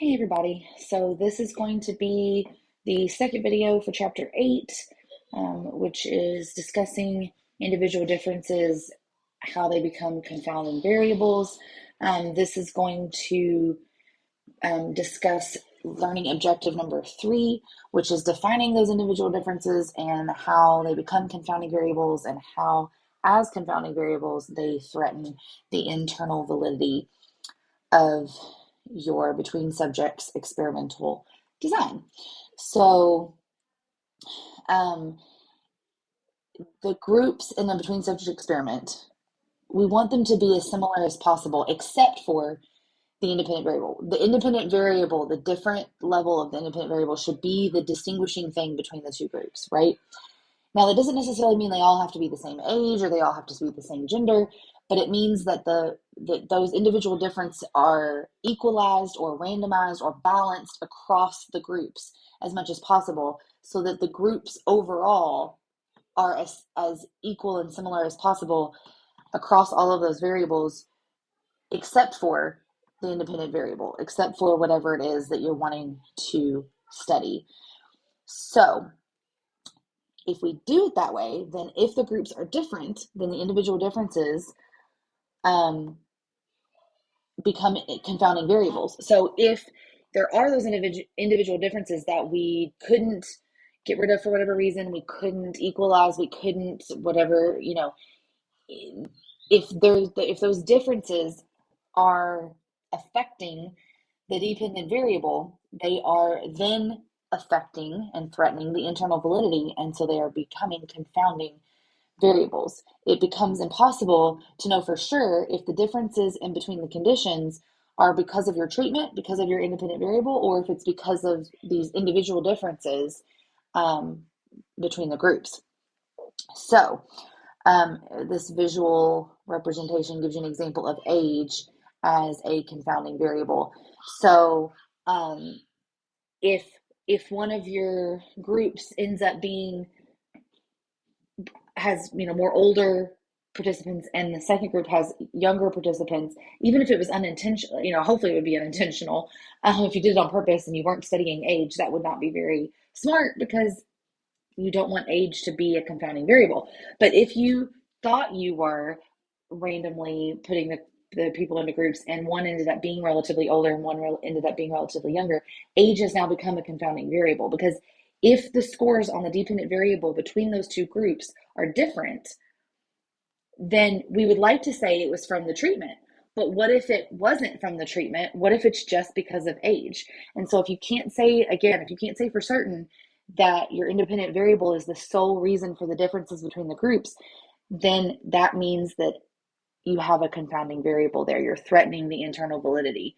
Hey everybody, so this is going to be the second video for chapter 8, which is discussing individual differences, how they become confounding variables. This is going to discuss learning objective number 3, which is defining those individual differences and how they become confounding variables and how, as confounding variables, they threaten the internal validity of your between subjects experimental design. So the groups in the between subject experiment, we want them to be as similar as possible, except for the independent variable. The independent variable, the different level of the independent variable should be the distinguishing thing between the two groups, right? Now, that doesn't necessarily mean they all have to be the same age or they all have to be the same gender, but it means that those individual differences are equalized or randomized or balanced across the groups as much as possible so that the groups overall are as equal and similar as possible across all of those variables, except for the independent variable, except for whatever it is that you're wanting to study. So if we do it that way, then if the groups are different, then the individual differences become confounding variables. So if there are those individual differences that we couldn't get rid of for whatever reason, we couldn't equalize, we couldn't whatever, if those differences are affecting the dependent variable, they are then affecting and threatening the internal validity, and so they are becoming confounding variables. It becomes impossible to know for sure if the differences in between the conditions are because of your treatment, because of your independent variable, or if it's because of these individual differences between the groups. So this visual representation gives you an example of age as a confounding variable. So if one of your groups ends up has more older participants and the second group has younger participants, even if it was unintentional, hopefully it would be unintentional. If you did it on purpose and you weren't studying age, that would not be very smart because you don't want age to be a confounding variable. But if you thought you were randomly putting the people into groups and one ended up being relatively older and one ended up being relatively younger, age has now become a confounding variable because if the scores on the dependent variable between those two groups are different, then we would like to say it was from the treatment. But what if it wasn't from the treatment? What if it's just because of age? And so if you can't say for certain that your independent variable is the sole reason for the differences between the groups, then that means that you have a confounding variable there. You're threatening the internal validity.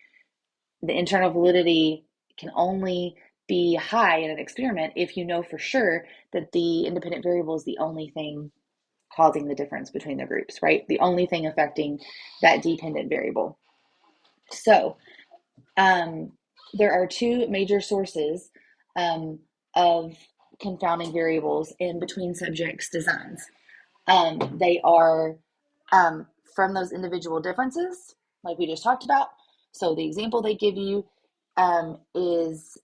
The internal validity can only be high in an experiment if you know for sure that the independent variable is the only thing causing the difference between the groups, right? The only thing affecting that dependent variable. So there are two major sources of confounding variables in between subjects designs. They are from those individual differences, like we just talked about. So the example they give you is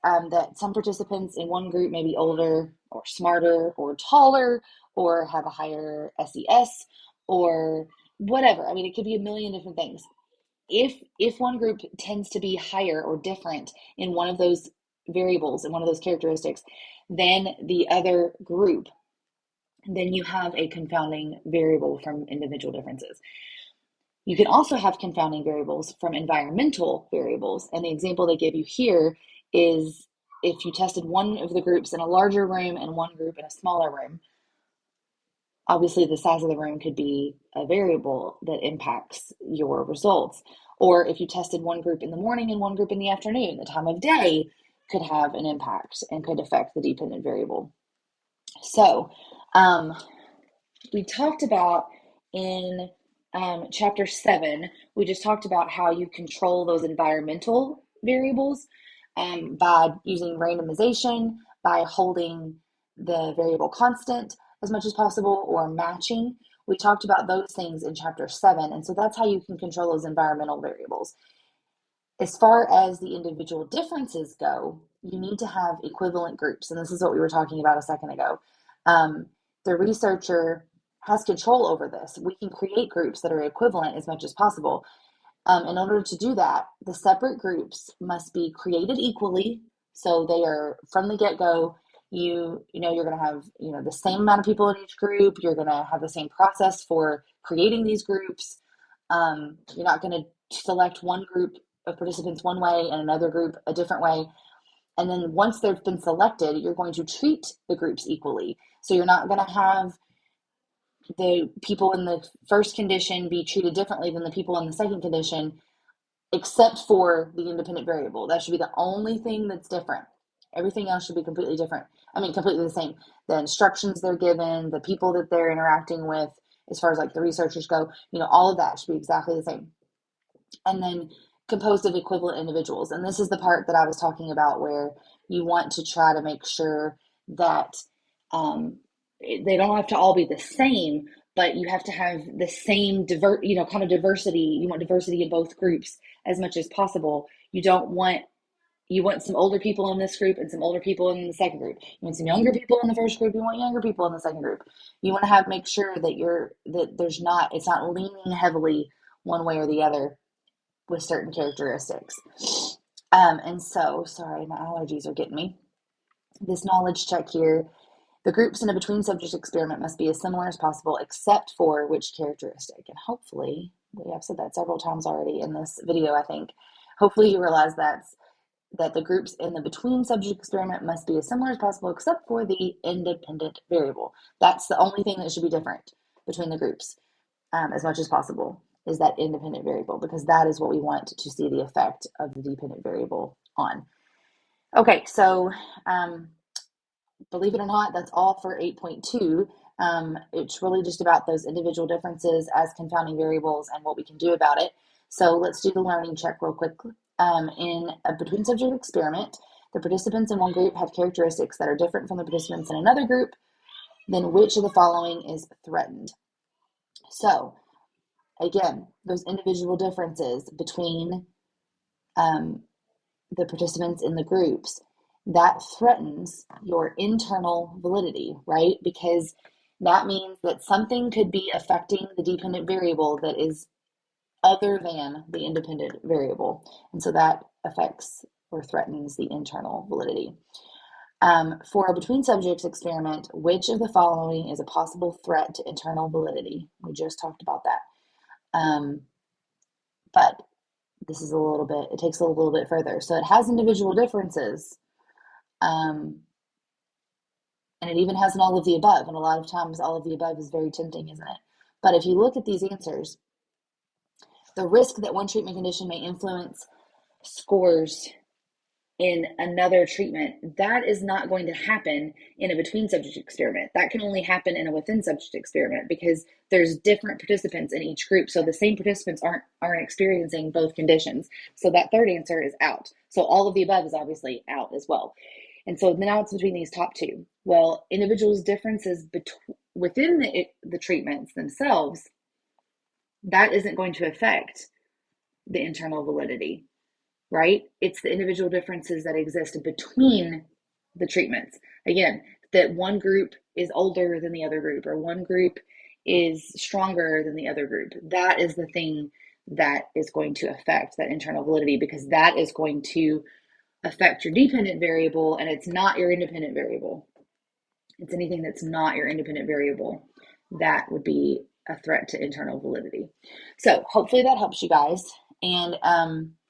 that some participants in one group may be older or smarter or taller or have a higher SES or whatever. I mean, it could be a million different things. If one group tends to be higher or different in one of those variables and one of those characteristics than the other group, then you have a confounding variable from individual differences. You can also have confounding variables from environmental variables. And the example they give you here is if you tested one of the groups in a larger room and one group in a smaller room, obviously the size of the room could be a variable that impacts your results. Or if you tested one group in the morning and one group in the afternoon, the time of day could have an impact and could affect the dependent variable. So we talked about in chapter 7, we just talked about how you control those environmental variables by using randomization, by holding the variable constant as much as possible, or matching. We talked about those things in chapter 7, and so that's how you can control those environmental variables. As far as the individual differences go, you need to have equivalent groups. And this is what we were talking about a second ago. The researcher has control over this. We can create groups that are equivalent as much as possible. In order to do that, the separate groups must be created equally. So they are from the get-go, you're going to have, the same amount of people in each group. You're going to have the same process for creating these groups. You're not going to select one group of participants one way and another group a different way. And then once they've been selected, you're going to treat the groups equally. So you're not going to have the people in the first condition be treated differently than the people in the second condition, except for the independent variable. That should be the only thing that's different. Everything else should be completely different. Completely the same. The instructions they're given, the people that they're interacting with, as far as like the researchers go, all of that should be exactly the same. And then composed of equivalent individuals. And this is the part that I was talking about where you want to try to make sure that they don't have to all be the same, but you have to have the same kind of diversity. You want diversity in both groups as much as possible. You want some older people in this group and some older people in the second group. You want some younger people in the first group. You want younger people in the second group. You want to make sure that it's not leaning heavily one way or the other with certain characteristics. And so, sorry, my allergies are getting me. This knowledge check here. The groups in a between subject experiment must be as similar as possible, except for which characteristic. And hopefully, I've said that several times already in this video, I think. Hopefully you realize that the groups in the between subject experiment must be as similar as possible, except for the independent variable. That's the only thing that should be different between the groups, as much as possible, is that independent variable, because that is what we want to see the effect of the dependent variable on. Okay, so believe it or not, that's all for 8.2. It's really just about those individual differences as confounding variables and what we can do about it. So let's do the learning check real quick. In a between subject experiment, the participants in one group have characteristics that are different from the participants in another group. Then which of the following is threatened? So again, those individual differences between the participants in the groups, that threatens your internal validity, right? Because that means that something could be affecting the dependent variable that is other than the independent variable. And so that affects or threatens the internal validity. For a between subjects experiment, which of the following is a possible threat to internal validity? We just talked about that. But this is it takes a little bit further. So it has individual differences, and it even has an all of the above. And a lot of times all of the above is very tempting, isn't it? But if you look at these answers, the risk that one treatment condition may influence scores in another treatment, that is not going to happen in a between subject experiment. That can only happen in a within subject experiment because there's different participants in each group. So the same participants aren't experiencing both conditions. So that third answer is out. So all of the above is obviously out as well. And so now it's between these top two. Well, individuals' differences within the treatments themselves, that isn't going to affect the internal validity, right? It's the individual differences that exist between the treatments. Again, that one group is older than the other group, or one group is stronger than the other group. That is the thing that is going to affect that internal validity, because that is going to affect your dependent variable, and it's not your independent variable. It's anything that's not your independent variable that would be a threat to internal validity. So hopefully that helps you guys. And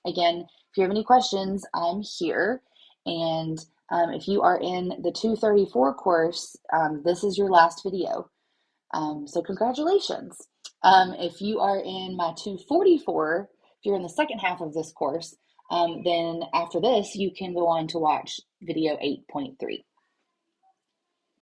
again, if you have any questions, I'm here. And if you are in the 234 course, this is your last video. So congratulations. If you are in my 244, if you're in the second half of this course, then after this, you can go on to watch video 8.3.